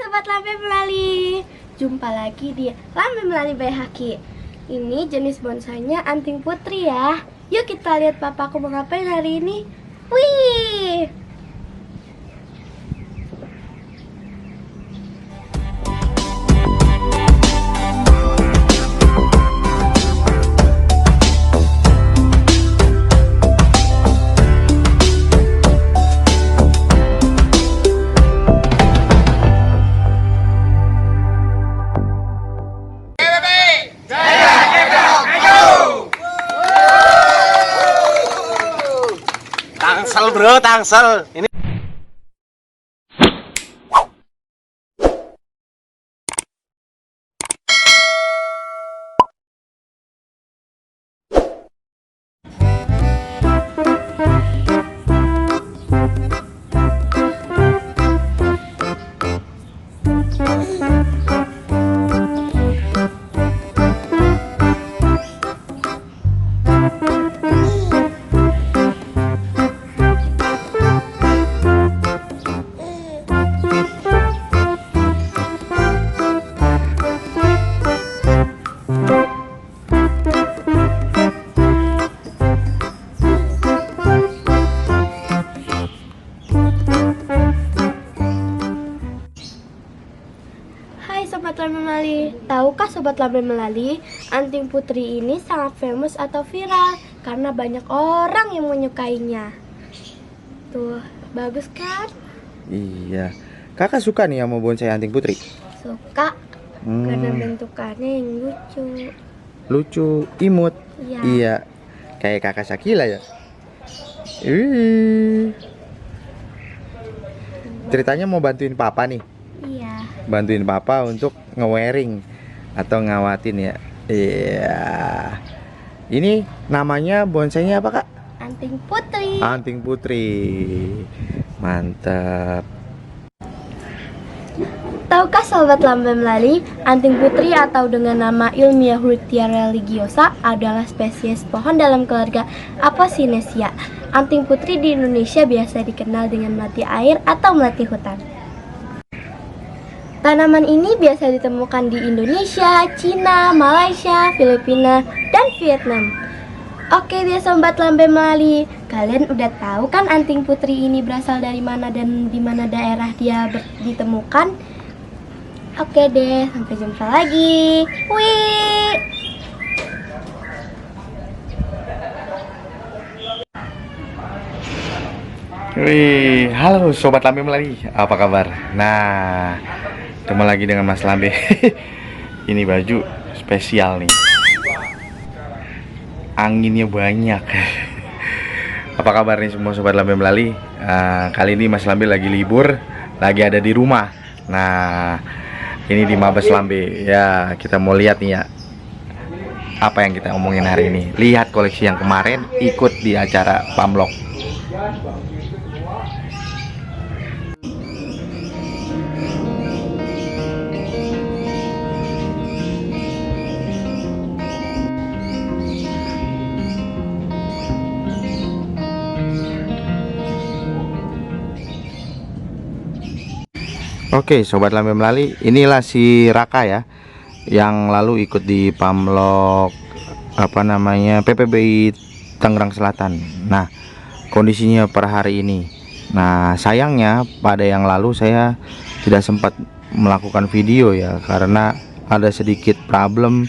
Sobat Lambe Melali, jumpa lagi di Lambe Melali by Haki. Ini jenis bonsainya anting putri ya. Yuk kita lihat papaku mau ngapain hari ini. Wih, Tangsel bro, tangsel. Ini hai Sobat Lambe Melali. Tahukah Sobat Lambe Melali, anting putri ini sangat famous atau viral karena banyak orang yang menyukainya. Tuh, bagus kan? Iya, kakak suka nih sama bonsai anting putri? Suka, karena bentukannya yang lucu. Lucu, imut. Iya. Iya, kayak kakak Sakila ya. Ih. Ceritanya mau bantuin papa nih, Iya. bantuin papa untuk nge-wearing atau ngawatin ya. Iya. Ini namanya bonsainya apa kak? Anting putri. Anting putri. Mantap. Tahukah Sobat Lambe Melali, anting putri atau dengan nama ilmiah Hurtia religiosa adalah spesies pohon dalam keluarga Apocynaceae. Anting putri di Indonesia biasa dikenal dengan melati air atau melati hutan. Tanaman ini biasa ditemukan di Indonesia, Cina, Malaysia, Filipina, dan Vietnam. Oke deh Sobat Lambe Melali, kalian udah tahu kan anting putri ini berasal dari mana dan di mana daerah dia ditemukan? Oke deh, sampai jumpa lagi. Wih. Wih, halo Sobat Lambe Melali, apa kabar? Nah, ketemu lagi dengan Mas Lambe. Ini baju spesial nih. Anginnya banyak. Apa kabar nih semua Sobat Lambe Melali? Kali ini Mas Lambe lagi libur, lagi ada di rumah. Nah, ini di Mabes Lambe. Ya, kita mau lihat nih ya, apa yang kita omongin hari ini. Lihat koleksi yang kemarin ikut di acara Pamlok. Oke, Sobat Lambe Melali, inilah si Raka ya, yang lalu ikut di Pamlok PPBI Tangerang Selatan. Nah, kondisinya per hari ini. Nah, sayangnya pada yang lalu saya tidak sempat melakukan video ya, karena ada sedikit problem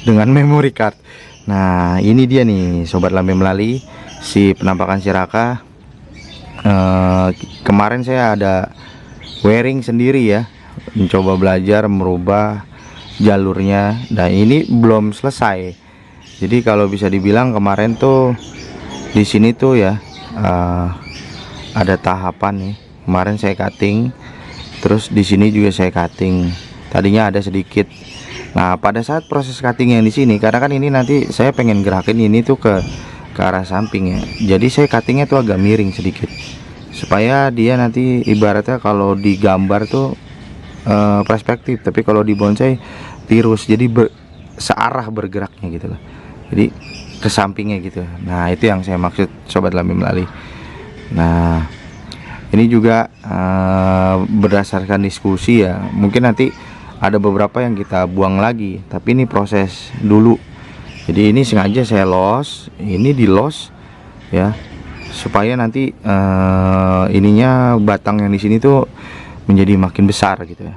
dengan memory card. Nah, ini dia nih Sobat Lambe Melali, si penampakan si Raka. Kemarin saya ada wearing sendiri ya, mencoba belajar merubah jalurnya, dan ini belum selesai. Jadi kalau bisa dibilang kemarin tuh di sini tuh ya ada tahapan nih. Kemarin saya cutting, terus di sini juga saya cutting. Tadinya ada sedikit. Nah, pada saat proses cutting yang di sini, karena kan ini nanti saya pengen gerakin ini tuh ke arah samping ya. Jadi saya cuttingnya tuh agak miring sedikit, supaya dia nanti ibaratnya kalau digambar tuh perspektif, tapi kalau di bonsai tirus, jadi searah bergeraknya gitu loh, jadi ke sampingnya gitu. Nah, itu yang saya maksud Sobat Lambe Melali. Nah, ini juga berdasarkan diskusi ya, mungkin nanti ada beberapa yang kita buang lagi, tapi ini proses dulu. Jadi ini sengaja saya los, ini di los ya, supaya nanti ininya batang yang di sini tuh menjadi makin besar gitu ya.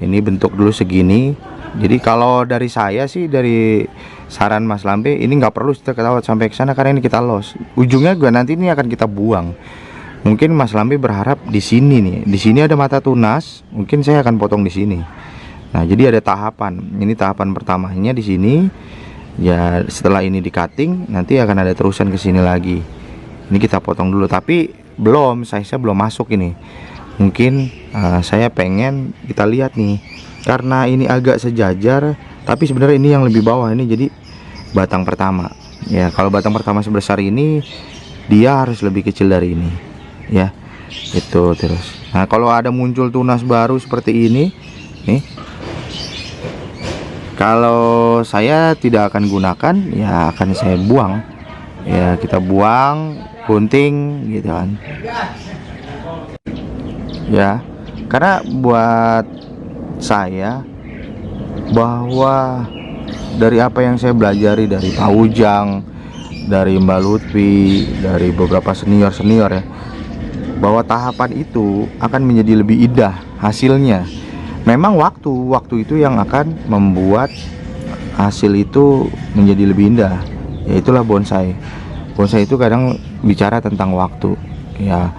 Ini bentuk dulu segini. Jadi kalau dari saya sih, dari saran Mas Lambe, ini nggak perlu kita ketawa sampai ke sana karena ini kita los. Ujungnya juga nanti ini akan kita buang. Mungkin Mas Lambe berharap di sini nih, di sini ada mata tunas, mungkin saya akan potong di sini. Nah, jadi ada tahapan. Ini tahapan pertamanya di sini. Ya, setelah ini di cutting, nanti akan ada terusan ke sini lagi. Ini kita potong dulu, tapi belum, size-nya belum masuk ini. Mungkin saya pengen kita lihat nih, karena ini agak sejajar, tapi sebenarnya ini yang lebih bawah ini jadi batang pertama. Ya, kalau batang pertama sebesar ini, dia harus lebih kecil dari ini. Ya, itu terus. Nah, kalau ada muncul tunas baru seperti ini, nih. Kalau saya tidak akan gunakan, ya akan saya buang. Ya, kita buang, gunting gitu kan. Ya, karena buat saya, bahwa dari apa yang saya pelajari dari Pak Ujang, dari Mbak Lutfi, dari beberapa senior-senior ya, bahwa tahapan itu akan menjadi lebih indah hasilnya. Memang waktu itu yang akan membuat hasil itu menjadi lebih indah. Ya, itulah bonsai. Bonsai itu kadang bicara tentang waktu. Ya,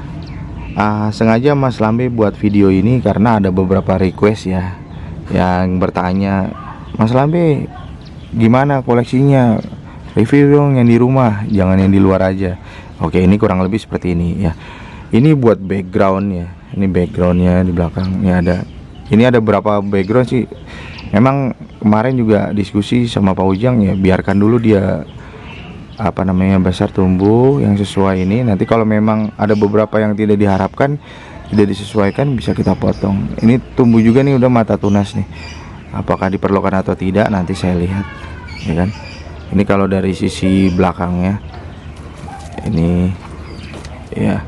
sengaja Mas Lambe buat video ini karena ada beberapa request ya, yang bertanya, Mas Lambe gimana koleksinya, review dong yang di rumah, jangan yang di luar aja. Oke, ini kurang lebih seperti ini ya. Ini buat background ya. Ini backgroundnya di belakang. Ini ada berapa background sih. Memang kemarin juga diskusi sama Pak Ujang ya, biarkan dulu dia besar tumbuh yang sesuai ini. Nanti kalau memang ada beberapa yang tidak diharapkan, tidak disesuaikan, bisa kita potong. Ini tumbuh juga nih, udah mata tunas nih. Apakah diperlukan atau tidak nanti saya lihat, ya kan. Ini kalau dari sisi belakangnya ini ya.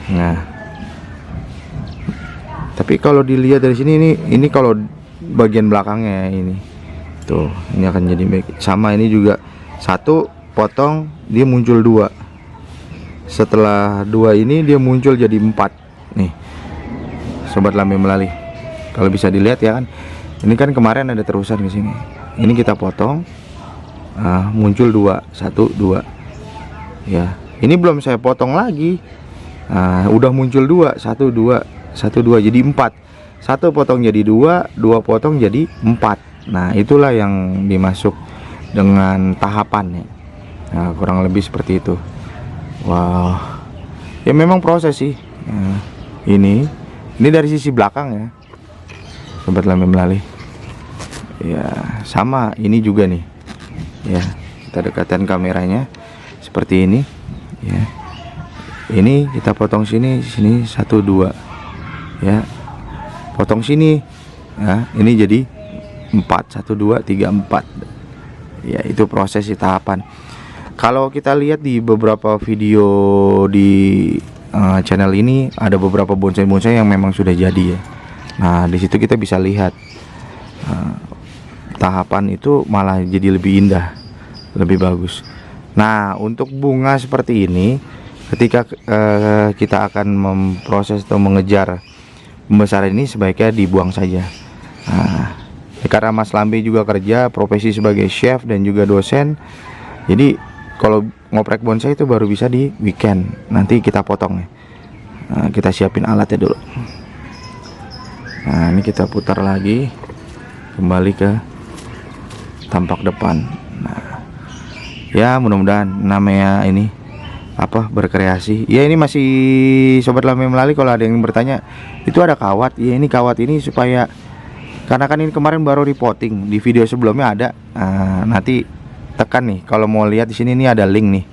Nah, tapi kalau dilihat dari sini, ini kalau bagian belakangnya ini tuh, ini akan jadi baik. Sama ini juga satu potong, dia muncul dua. Setelah dua ini dia muncul jadi 4 nih, Sobat Lambe Melali. Kalau bisa dilihat ya kan, ini kan kemarin ada terusan ke sini. Ini kita potong, muncul 2, 1, 2. Ya, ini belum saya potong lagi. Udah muncul 2, 1, 2, 1, 2, jadi 4. Satu potong jadi 2, 2 potong jadi 4. Nah, itulah yang dimasuk dengan tahapannya. Nah, kurang lebih seperti itu. Wow, ya memang proses sih. Ini dari sisi belakang ya, Sobat Lambe Melali. Ya, sama ini juga nih. Ya, kita dekatkan kameranya seperti ini. Ya, ini kita potong sini 1, 2. Ya, potong sini. Ya, ini jadi 4, 1, 2, 3, 4. Ya, itu proses di tahapan. Kalau kita lihat di beberapa video di channel ini, ada beberapa bonsai-bonsai yang memang sudah jadi ya. Nah, di situ kita bisa lihat tahapan itu malah jadi lebih indah, lebih bagus. Nah, untuk bunga seperti ini, ketika kita akan memproses atau mengejar pembesaran ini, sebaiknya dibuang saja. Nah, karena Mas Lambe juga kerja profesi sebagai chef dan juga dosen, jadi kalau ngoprek bonsai itu baru bisa di weekend. Nanti kita potong ya. Nah, kita siapin alatnya dulu. Nah, ini kita putar lagi, kembali ke tampak depan. Nah, ya mudah-mudahan namanya ini berkreasi. Ya, ini masih Sobat Lambe Melali. Kalau ada yang bertanya, itu ada kawat. Ya, ini kawat ini supaya, karena kan ini kemarin baru repotting, di video sebelumnya ada. Nanti tekan nih, kalau mau lihat di sini nih ada link nih.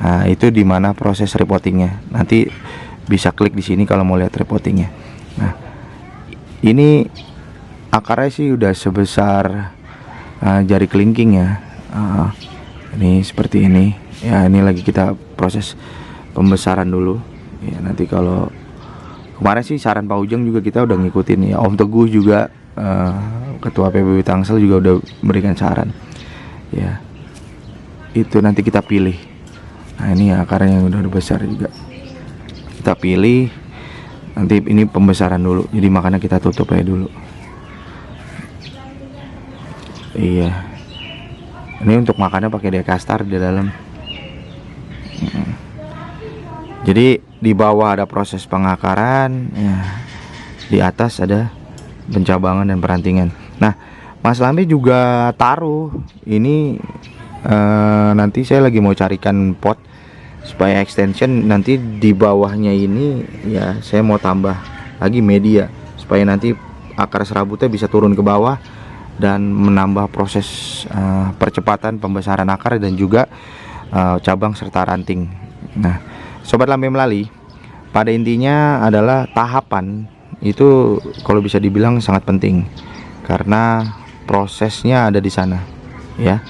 Nah, itu dimana proses repottingnya. Nanti bisa klik di sini kalau mau lihat repottingnya. Nah, ini akarnya sih udah sebesar jari kelingking ya. Ini seperti ini. Ya, ini lagi kita proses pembesaran dulu. Ya nanti kalau kemarin sih saran Pak Ujang juga kita udah ngikutin ya. Om Teguh juga Ketua PBB Tangsel juga udah memberikan saran. Ya itu nanti kita pilih. Nah ini akarnya yang udah besar juga. Kita pilih. Nanti ini pembesaran dulu. Jadi makanya kita tutup aja dulu. Iya. Ini untuk makannya pakai dekastar di dalam. Jadi di bawah ada proses pengakaran, ya. Di atas ada pencabangan dan perantingan. Nah, Mas Lambe juga taruh ini nanti saya lagi mau carikan pot supaya extension nanti di bawahnya ini ya saya mau tambah lagi media supaya nanti akar serabutnya bisa turun ke bawah dan menambah proses percepatan pembesaran akar dan juga cabang serta ranting. Nah, Sobat Lambe Melali, pada intinya adalah tahapan itu kalau bisa dibilang sangat penting karena prosesnya ada di sana, ya.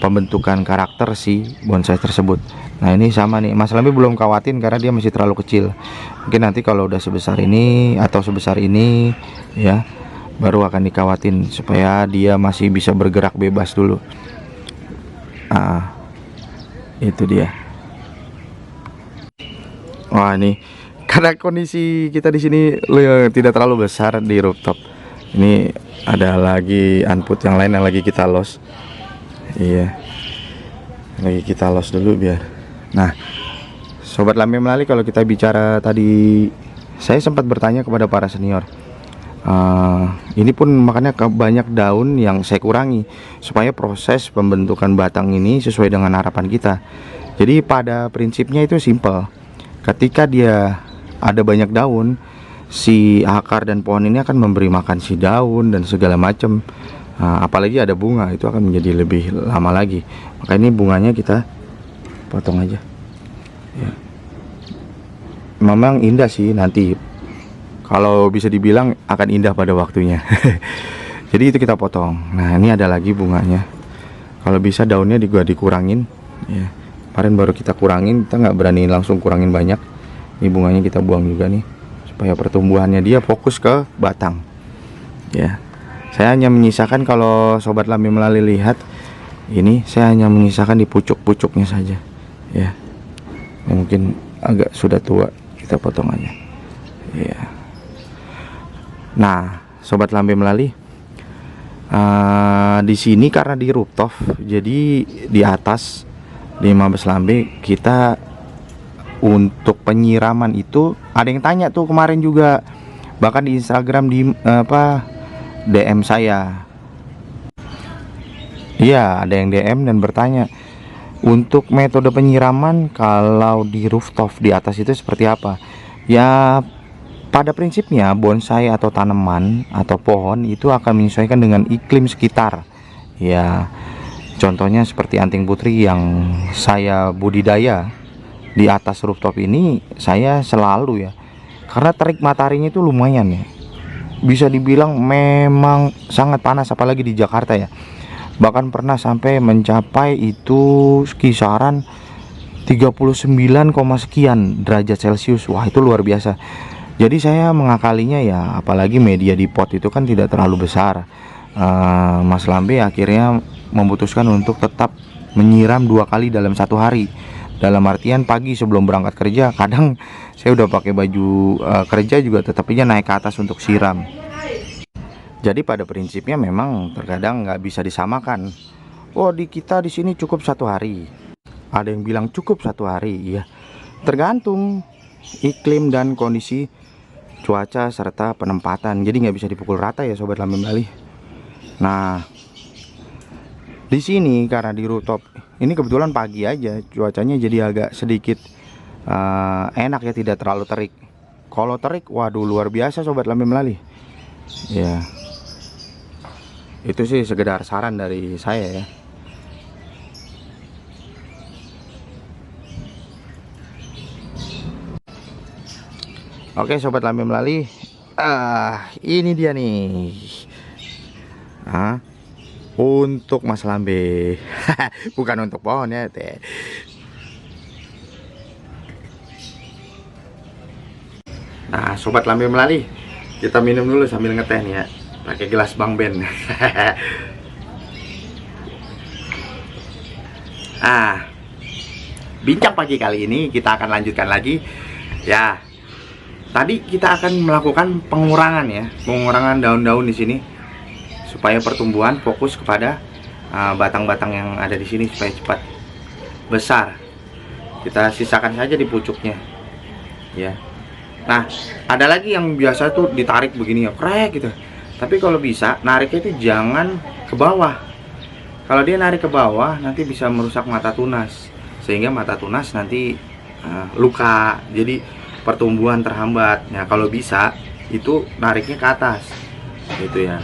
Pembentukan karakter si bonsai tersebut. Nah ini sama nih, Mas Lambe belum kawatin karena dia masih terlalu kecil. Mungkin nanti kalau udah sebesar ini atau sebesar ini, ya, baru akan dikawatin supaya dia masih bisa bergerak bebas dulu. Itu dia. Wah ini karena kondisi kita di sini tidak terlalu besar di rooftop. Ini ada lagi unput yang lain yang lagi kita los. Iya, lagi kita los dulu biar. Nah, Sobat Lambe Melali, kalau kita bicara tadi, saya sempat bertanya kepada para senior. Ini pun makanya banyak daun yang saya kurangi supaya proses pembentukan batang ini sesuai dengan harapan kita. Jadi pada prinsipnya itu simple. Ketika dia ada banyak daun, si akar dan pohon ini akan memberi makan si daun dan segala macam. Apalagi ada bunga, itu akan menjadi lebih lama lagi. Maka ini bunganya kita potong aja ya. Memang indah sih nanti, kalau bisa dibilang akan indah pada waktunya. Jadi itu kita potong. Nah ini ada lagi bunganya. Kalau bisa daunnya juga dikurangin ya. Kemarin baru kita kurangin, kita nggak berani langsung kurangin banyak. Ini bunganya kita buang juga nih supaya pertumbuhannya dia fokus ke batang ya. Saya hanya menyisakan, kalau Sobat Lambe Melali lihat ini, saya hanya menyisakan di pucuk-pucuknya saja ya. Yang mungkin agak sudah tua kita potong aja ya. Nah Sobat Lambe Melali, di sini karena di rooftop, jadi di atas di Mabes Lambe kita untuk penyiraman itu ada yang tanya tuh kemarin juga, bahkan di Instagram di DM saya. Iya, ada yang DM dan bertanya untuk metode penyiraman kalau di rooftop di atas itu seperti apa. Ya pada prinsipnya bonsai atau tanaman atau pohon itu akan menyesuaikan dengan iklim sekitar. Ya contohnya seperti anting putri yang saya budidaya di atas rooftop ini, saya selalu ya, karena terik mataharinya itu lumayan ya, bisa dibilang memang sangat panas, apalagi di Jakarta ya. Bahkan pernah sampai mencapai itu kisaran 39, sekian derajat Celcius. Wah itu luar biasa. Jadi saya mengakalinya ya, apalagi media di pot itu kan tidak terlalu besar. Mas Lambe akhirnya memutuskan untuk tetap menyiram 2 kali dalam 1 hari. Dalam artian pagi sebelum berangkat kerja, kadang saya udah pakai baju kerja juga tetap aja naik ke atas untuk siram. Jadi pada prinsipnya memang terkadang nggak bisa disamakan. Oh di kita di sini cukup 1 hari. Ada yang bilang cukup 1 hari, iya. Tergantung iklim dan kondisi cuaca serta penempatan. Jadi nggak bisa dipukul rata ya Sobat Lambe Melali. Nah di sini karena di rooftop ini kebetulan pagi aja cuacanya, jadi agak sedikit enak ya, tidak terlalu terik. Kalau terik, waduh luar biasa Sobat Lambe Melali. Ya, itu sih sekedar saran dari saya ya. Oke Sobat Lambe Melali, ini dia nih. Untuk Mas Lambe. Bukan untuk pohon ya teh. Nah, sobat lambe melali, kita minum dulu sambil ngeteh nih ya, pakai gelas Bang Ben. Bincang pagi kali ini kita akan lanjutkan lagi ya. Tadi kita akan melakukan pengurangan ya, pengurangan daun-daun di sini supaya pertumbuhan fokus kepada batang-batang yang ada di sini supaya cepat besar. Kita sisakan saja di pucuknya ya. Nah, ada lagi yang biasa tuh ditarik begini ya, krek gitu. Tapi kalau bisa nariknya itu jangan ke bawah. Kalau dia narik ke bawah nanti bisa merusak mata tunas, sehingga mata tunas nanti luka, jadi pertumbuhan terhambat. Nah, kalau bisa itu nariknya ke atas gitu ya.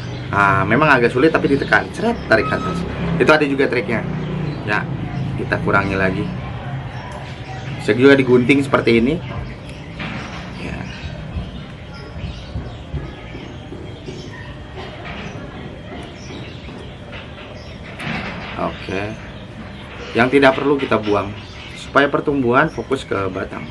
Memang agak sulit tapi ditekan, seret, tarik ke atas. Itu ada juga triknya ya. Kita kurangi lagi, bisa juga digunting seperti ini ya. Oke, yang tidak perlu kita buang supaya pertumbuhan fokus ke batang.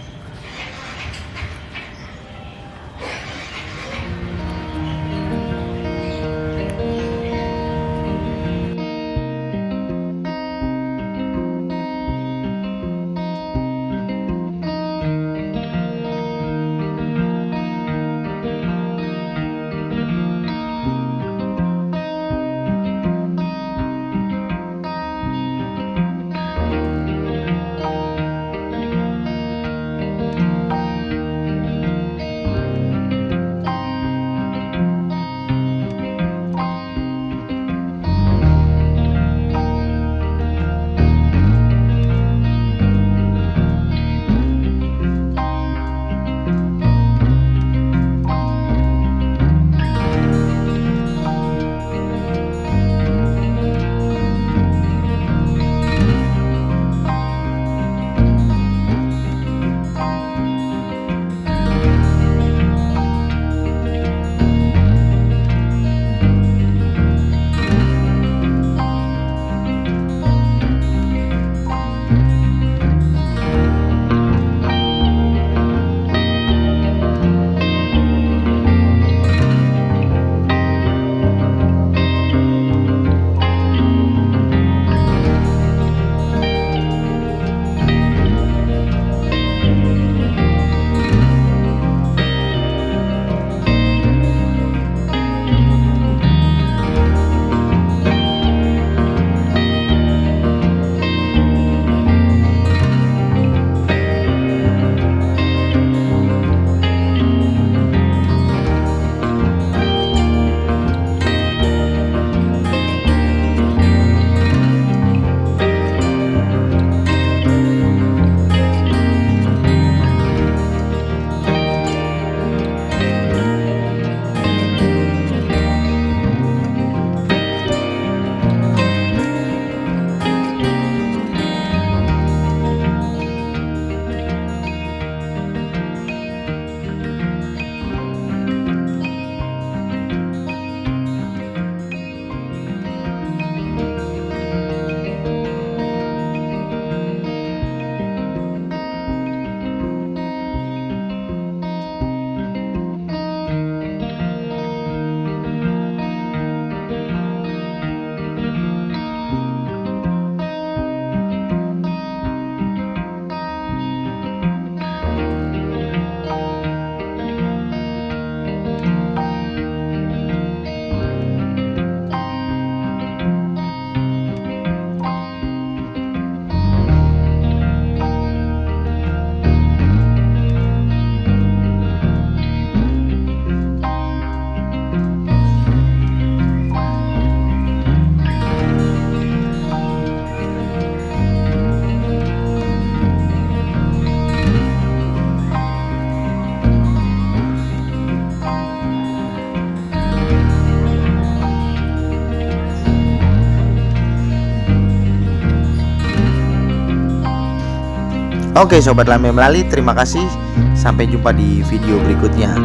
Oke Sobat Lambe Melali, terima kasih. Sampai jumpa di video berikutnya.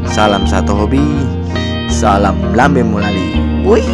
Salam satu hobi, salam Lambe Melali. Wih.